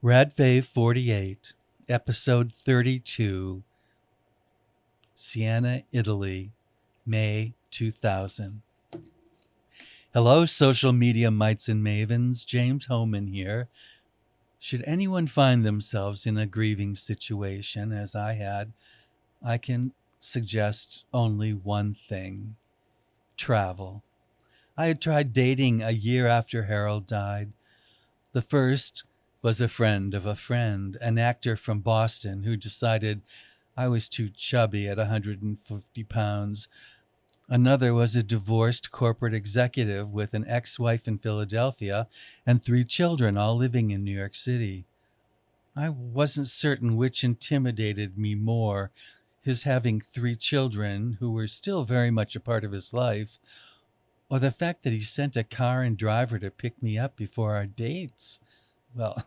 Radfave 48, Episode 32, Siena, Italy, May 2000. Hello, social media mites and mavens. James Homan here. Should anyone find themselves in a grieving situation, as I had, I can suggest only one thing: travel. I had tried dating a year after Harold died. The first was a friend of a friend, an actor from Boston who decided I was too chubby at 150 pounds. Another was a divorced corporate executive with an ex-wife in Philadelphia and 3 children, all living in New York City. I wasn't certain which intimidated me more, his having 3 children who were still very much a part of his life, or the fact that he sent a car and driver to pick me up before our dates. Well,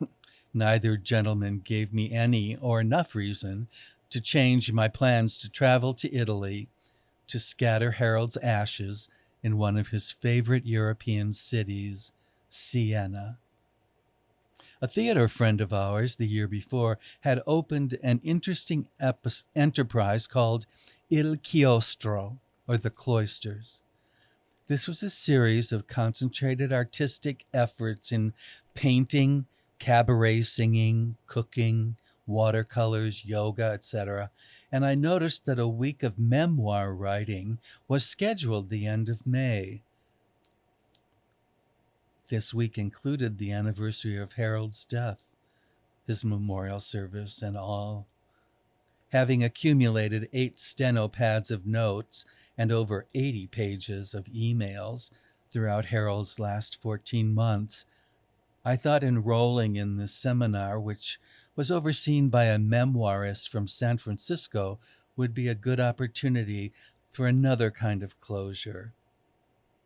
neither gentleman gave me any or enough reason to change my plans to travel to Italy to scatter Harold's ashes in one of his favorite European cities, Siena. A theater friend of ours the year before had opened an interesting enterprise called Il Chiostro, or the Cloisters. This was a series of concentrated artistic efforts in painting, cabaret singing, cooking, watercolors, yoga, etc. And I noticed that a week of memoir writing was scheduled the end of May. This week included the anniversary of Harold's death, his memorial service, and all. Having accumulated 8 steno pads of notes and over 80 pages of emails throughout Harold's last 14 months, I thought enrolling in this seminar, which was overseen by a memoirist from San Francisco, would be a good opportunity for another kind of closure.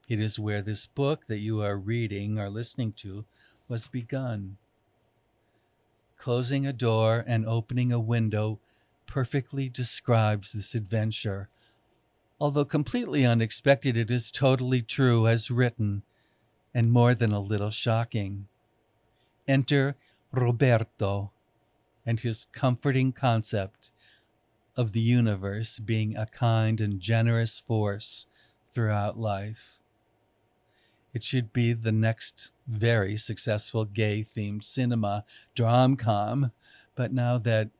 It is where this book that you are reading or listening to was begun. Closing a door and opening a window perfectly describes this adventure. Although completely unexpected, it is totally true as written, and more than a little shocking. Enter Roberto and his comforting concept of the universe being a kind and generous force throughout life. It should be the next very successful gay-themed cinema drom-com, but now that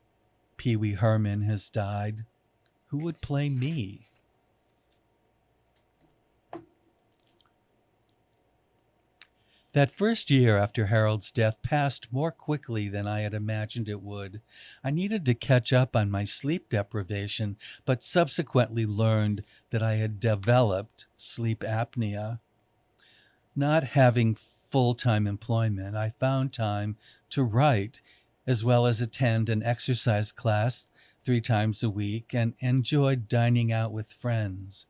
Pee Wee Herman has died, who would play me? That first year after Harold's death passed more quickly than I had imagined it would. I needed to catch up on my sleep deprivation, but subsequently learned that I had developed sleep apnea. Not having full-time employment, I found time to write, as well as attend an exercise class 3 times a week, and enjoyed dining out with friends.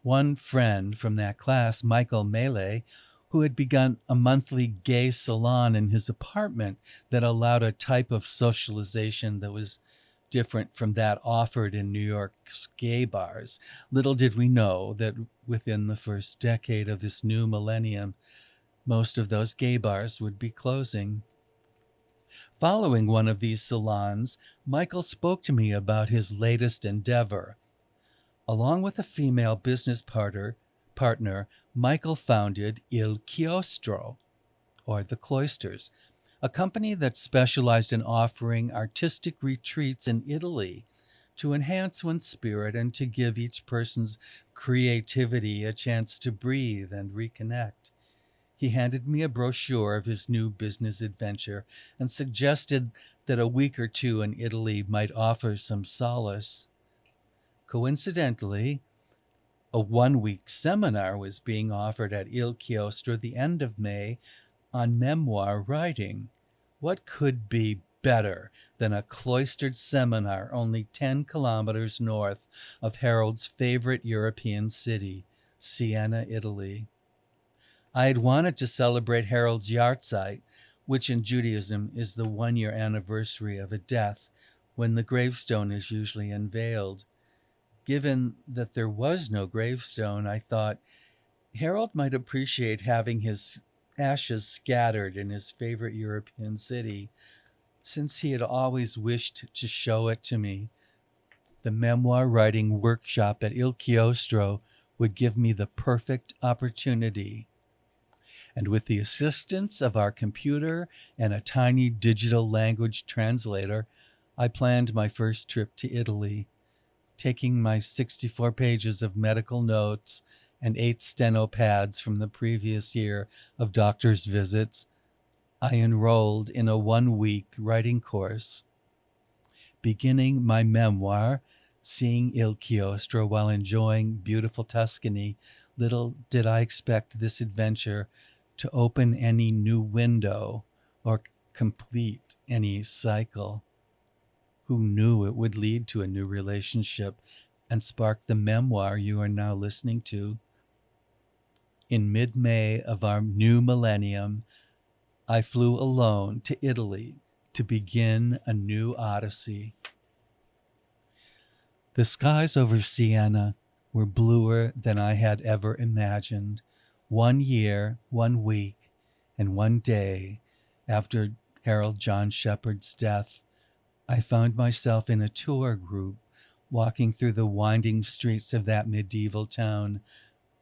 One friend from that class, Michael Melee, who had begun a monthly gay salon in his apartment that allowed a type of socialization that was different from that offered in New York's gay bars. Little did we know that within the first decade of this new millennium, most of those gay bars would be closing. Following one of these salons, Michael spoke to me about his latest endeavor. Along with a female business partner, Michael founded Il Chiostro, or the Cloisters, a company that specialized in offering artistic retreats in Italy to enhance one's spirit and to give each person's creativity a chance to breathe and reconnect. He handed me a brochure of his new business adventure and suggested that a week or 2 in Italy might offer some solace. Coincidentally, a 1-week seminar was being offered at Il Chiostro the end of May on memoir writing. What could be better than a cloistered seminar only 10 kilometers north of Harold's favorite European city, Siena, Italy? I had wanted to celebrate Harold's yahrzeit, which in Judaism is the 1-year anniversary of a death, when the gravestone is usually unveiled. Given that there was no gravestone, I thought Harold might appreciate having his ashes scattered in his favorite European city, since he had always wished to show it to me. The memoir writing workshop at Il Chiostro would give me the perfect opportunity. And with the assistance of our computer and a tiny digital language translator, I planned my first trip to Italy, taking my 64 pages of medical notes and 8 steno pads from the previous year of doctor's visits. I enrolled in a 1-week writing course, beginning my memoir, Seeing Il Chiostro while enjoying beautiful Tuscany. Little did I expect this adventure to open any new window or complete any cycle. Who knew it would lead to a new relationship and spark the memoir you are now listening to? In mid-May of our new millennium, I flew alone to Italy to begin a new odyssey. The skies over Siena were bluer than I had ever imagined. 1 year, 1 week, and 1 day after Harold John Shepard's death, I found myself in a tour group walking through the winding streets of that medieval town.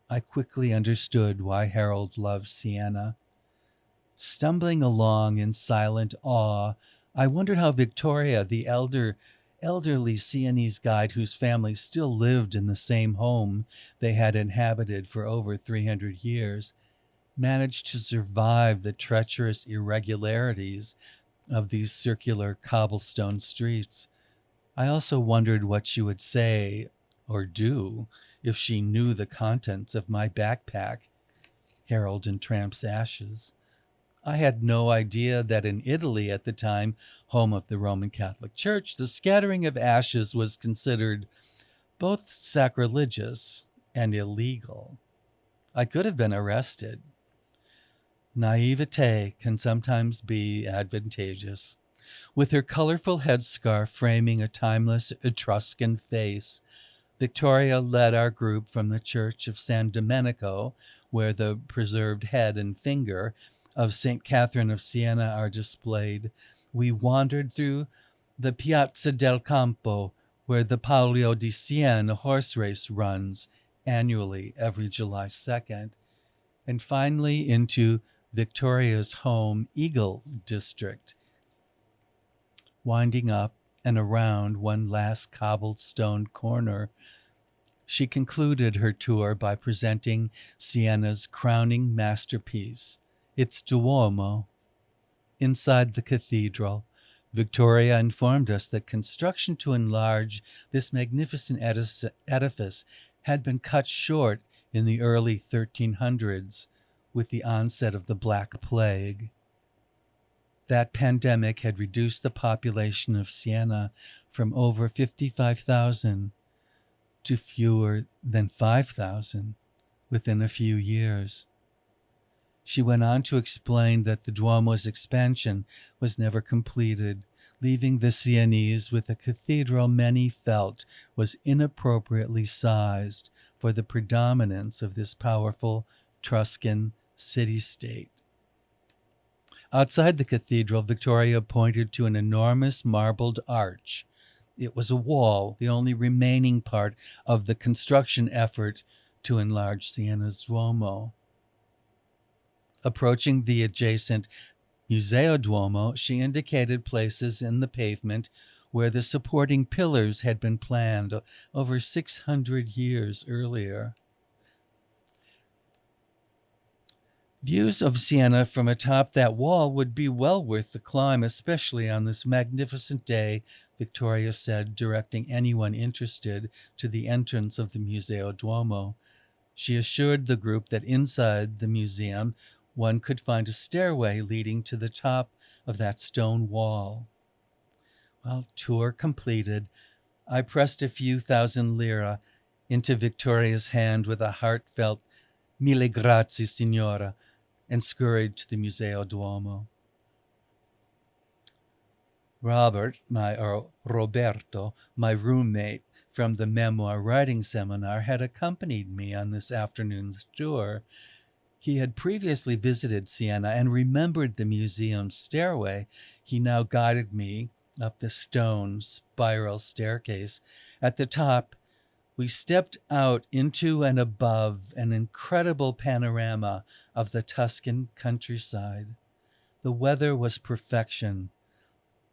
I quickly understood why Harold loved Siena. Stumbling along in silent awe, I wondered how Victoria, the elderly Sienese guide whose family still lived in the same home they had inhabited for over 300 years, managed to survive the treacherous irregularities of these circular cobblestone streets. I also wondered what she would say or do if she knew the contents of my backpack, Harold and Tramp's ashes. I had no idea that in Italy at the time, home of the Roman Catholic Church, the scattering of ashes was considered both sacrilegious and illegal. I could have been arrested. Naivete can sometimes be advantageous. With her colorful headscarf framing a timeless Etruscan face, Victoria led our group from the church of San Domenico, where the preserved head and finger of St. Catherine of Siena are displayed. We wandered through the Piazza del Campo, where the Palio di Siena horse race runs annually every July 2nd, and finally into Victoria's home Eagle District, winding up and around one last cobblestone corner. She concluded her tour by presenting Siena's crowning masterpiece, its Duomo. Inside the cathedral, Victoria informed us that construction to enlarge this magnificent edifice had been cut short in the early 1300s with the onset of the Black Plague. That pandemic had reduced the population of Siena from over 55,000 to fewer than 5,000 within a few years. She went on to explain that the Duomo's expansion was never completed, leaving the Sienese with a cathedral many felt was inappropriately sized for the predominance of this powerful Etruscan city-state. Outside the cathedral, Victoria pointed to an enormous marbled arch. It was a wall, the only remaining part of the construction effort to enlarge Siena's Duomo. Approaching the adjacent Museo Duomo, she indicated places in the pavement where the supporting pillars had been planned over 600 years earlier. Views of Siena from atop that wall would be well worth the climb, especially on this magnificent day, Victoria said, directing anyone interested to the entrance of the Museo Duomo. She assured the group that inside the museum, one could find a stairway leading to the top of that stone wall. Well, tour completed, I pressed a few thousand lire into Victoria's hand with a heartfelt "Mille grazie, signora," and scurried to the Museo Duomo. Roberto, my roommate from the memoir writing seminar, had accompanied me on this afternoon's tour. He had previously visited Siena and remembered the museum's stairway. He now guided me up the stone spiral staircase. At the top, we stepped out into and above an incredible panorama of the Tuscan countryside. The weather was perfection,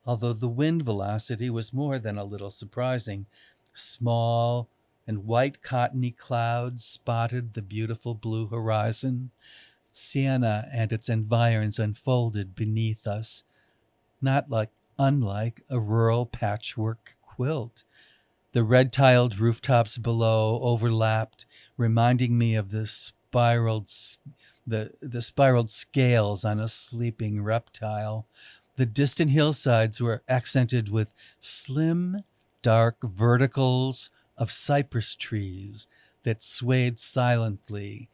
although the wind velocity was more than a little surprising. Small and white cottony clouds spotted the beautiful blue horizon. Siena and its environs unfolded beneath us, not like unlike a rural patchwork quilt. The red-tiled rooftops below overlapped, reminding me of the spiraled scales on a sleeping reptile. The distant hillsides were accented with slim, dark verticals of cypress trees that swayed silently,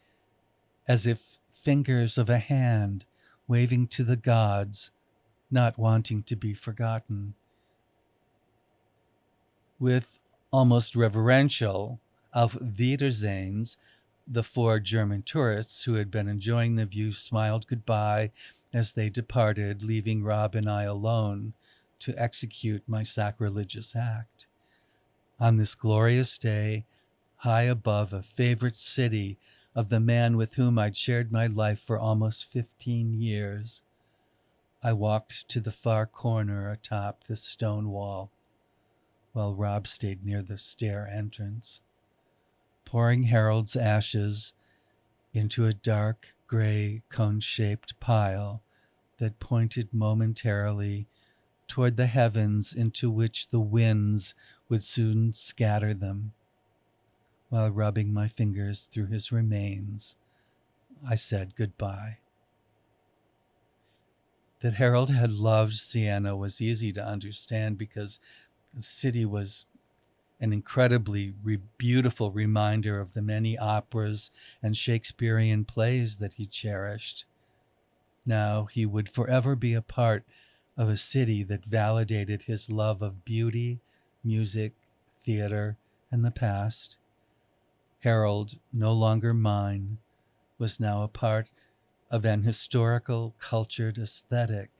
as if fingers of a hand waving to the gods, not wanting to be forgotten. With almost reverential Auf Wiedersehens, the four German tourists who had been enjoying the view smiled goodbye as they departed, leaving Rob and I alone to execute my sacrilegious act. On this glorious day, high above a favorite city of the man with whom I'd shared my life for almost 15 years, I walked to the far corner atop the stone wall, while Rob stayed near the stair entrance, pouring Harold's ashes into a dark gray cone-shaped pile that pointed momentarily toward the heavens into which the winds would soon scatter them. While rubbing my fingers through his remains, I said goodbye. That Harold had loved Siena was easy to understand because the city was an incredibly beautiful reminder of the many operas and Shakespearean plays that he cherished. Now he would forever be a part of a city that validated his love of beauty, music, theater, and the past. Harold, no longer mine, was now a part of an historical, cultured aesthetic.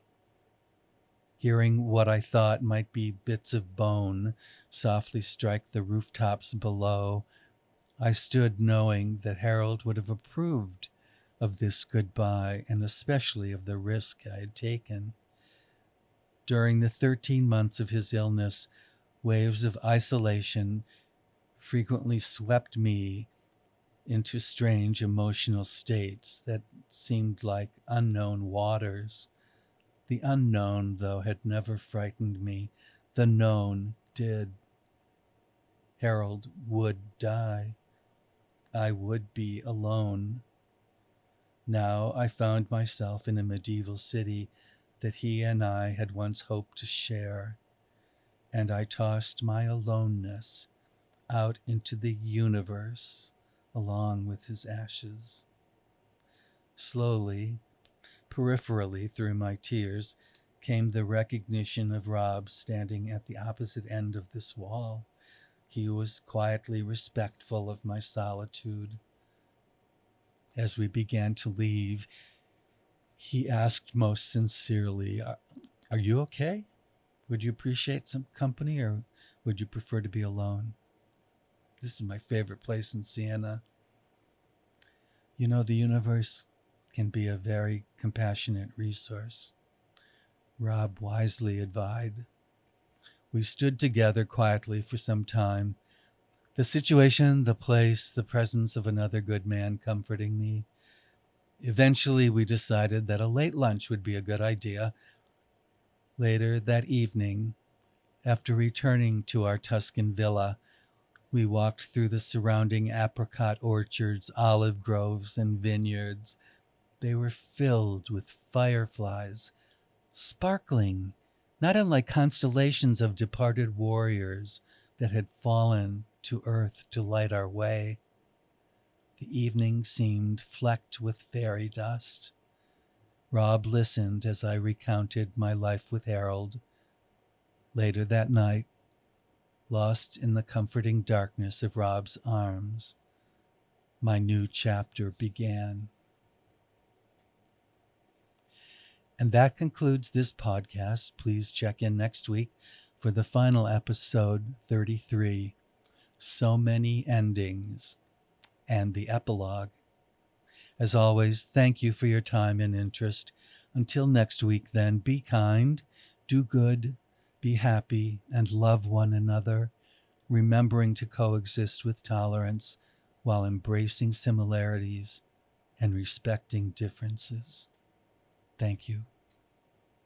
Hearing what I thought might be bits of bone softly strike the rooftops below, I stood knowing that Harold would have approved of this goodbye and especially of the risk I had taken. During the 13 months of his illness, waves of isolation frequently swept me into strange emotional states that seemed like unknown waters. The unknown, though, had never frightened me. The known did. Harold would die. I would be alone. Now I found myself in a medieval city that he and I had once hoped to share, and I tossed my aloneness out into the universe along with his ashes. Slowly, peripherally through my tears, came the recognition of Rob standing at the opposite end of this wall. He was quietly respectful of my solitude. As we began to leave, he asked most sincerely, "Are you okay? Would you appreciate some company, or would you prefer to be alone? This is my favorite place in Siena." You know, the universe can be a very compassionate resource, Rob wisely advised. We stood together quietly for some time, the situation, the place, the presence of another good man comforting me. Eventually, we decided that a late lunch would be a good idea. Later that evening, after returning to our Tuscan villa, we walked through the surrounding apricot orchards, olive groves, and vineyards. They were filled with fireflies, sparkling, not unlike constellations of departed warriors that had fallen to earth to light our way. The evening seemed flecked with fairy dust. Rob listened as I recounted my life with Harold. Later that night, lost in the comforting darkness of Rob's arms, my new chapter began. And that concludes this podcast. Please check in next week for the final episode, 33. So many endings, and the epilogue. As always, thank you for your time and interest. Until next week, then, be kind, do good, be happy, and love one another, remembering to coexist with tolerance while embracing similarities and respecting differences. Thank you.